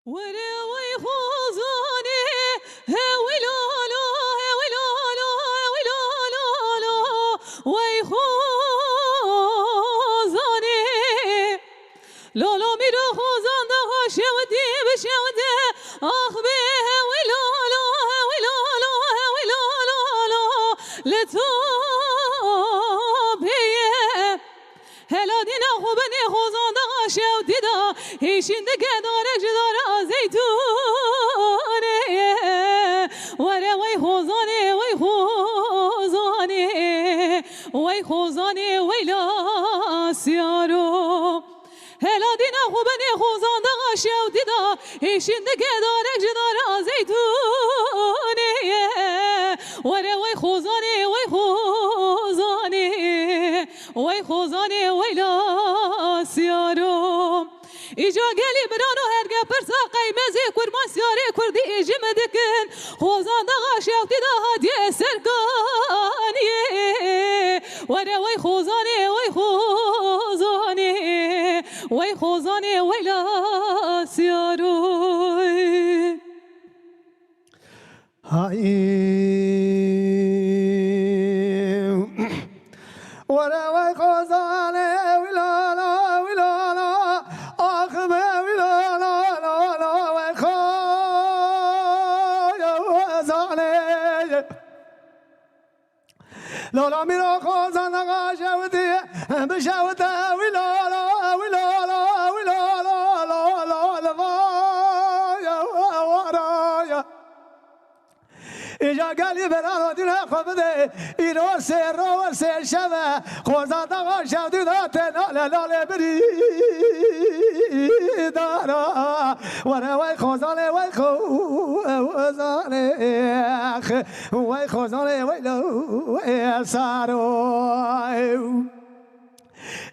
ولا ويخوزوني ويلولو ويلولو ويلولو ويخوزوني لولو ميرو خوزان ده شودي بشودي أخبي ويلولو ويلولو ويلولو لتوبي هلا دينا خوبني خوزان ده شودي ده هيشين ده كدارك جدار زيتوني ورا ويخوزاني ويخوزاني ويخوزاني ويلا سيارو هلا دينا خوبني خوزان ده شودي ده هيشين ده كدارك جدار زيتوني ورا ويخوزاني ويخوزاني ويخوزاني ويلا سيارو ایجا گلی برانو هرگه پرسا قیمزی کرمان سیاره کردی ایجی مدکن خوزان دا غاشیوتی دا هدیه سرکانیه وره وی خوزانه وی خوزانه وی خوزانه وی لا سیاروی هایی وره وی خوزانه وی لا لا وی لا لا آخمه وی لا لا لا لا وی خوزانه لالا میرا خوزان نقاشوتی بشوته وی لا لا وی لا لا وی لا لا لا لا لا ایجا گلی برانو دینا خوبده ایرو سر شبه خوزان دقا شودی داته ناله ناله بری دارا وره وی خوزانه وی خوزانه وی خوزانه وی لو سارو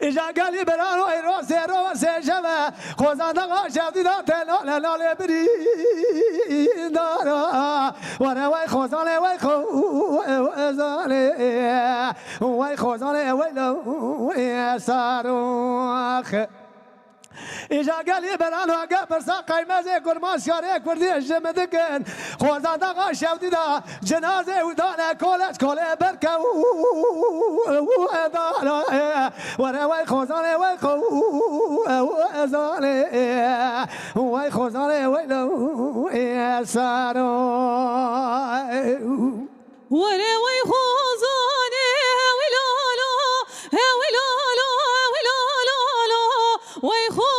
ایجا گلی برانو ایرو سر شبه خوزان دقا شودی داته ناله ناله بری دارا وره وی خوزانه وی خوزانه وی خوزانه وی لو سارو ایجا گلی برانو اگه پرسا قیمزه کرمان سیاره کردی اجمه دکن خوزان دقا شودی دا جنازه و دانه کولش کوله برکه و دارا وره وی خوزانه وی خوزانه وی خوزانه وی لو سارو ولا ويخوزوني ويلولو ويلولو ويلولو ويخوزوني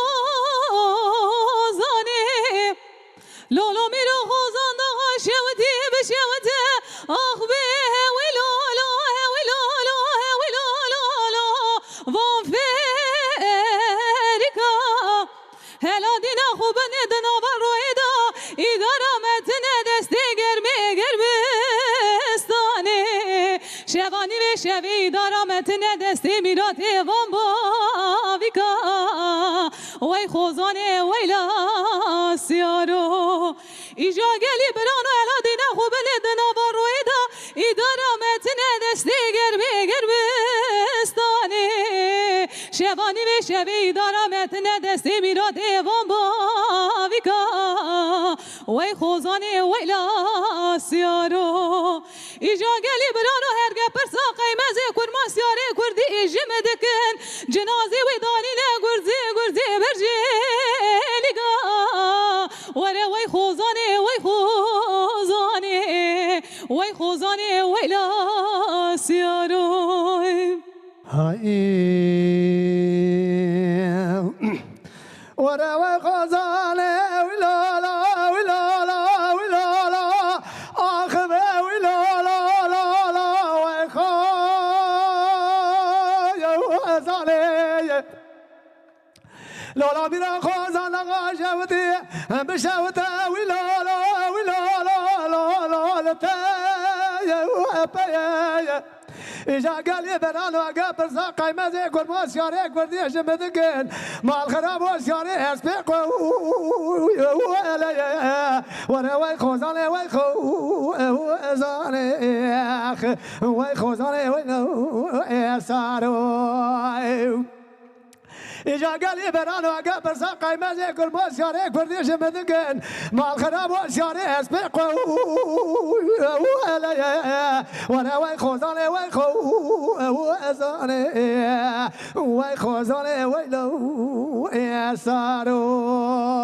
لولو ميرو خوزان ده شودي بشودي أخبي ويلولو ويلولو ويلولو فان فيريكا هلا دينا خوبني دنا برويدا إدارة متنا دستي گرمي گرمستاني شواني و شوي إدارة متنا دستي ميراتي وان باويكا وي خوزاني ويلا سيارو إيجا گلي برانو هلا دينا خوبني دنا برويدا إدارة متنا دستي گرمي گرمستاني شواني و شوي إدارة متنا دستي ميراتي وان باويكا وی خوزانه ویلا سیارو ایجا گلی برانو هرگه پرسا قیمزه کرمان سیاره کردی ایجی مدکن جنازی وی دانینه گرزی برجی لگا وره وی خوزانه وی خوزانه ویلا سیارو هایی وره وی خوزانه وی لا لا وی لا لا وی لا لا آخمه وی لا لا لا لا وی خوزانه لالا میرا خوزان نقاشوتی بشوته وی لا لا وی لا لا لا لا لتایه ایجا گلی برانو اگه پرسا قیمزه کرمان سیاره کردی اجمه دکن مال خراب و سیاره اسپیق وره وی خوزانه وی خوزانه وی خوزانه وی سارو اینجا گلی بران و اگه برسا قیمز گرماز یاره کردی جمدگن مال خراب و شاره اسبق وانا وای خوزانه وای خوزانه وای خوزانه وای لو ساروخ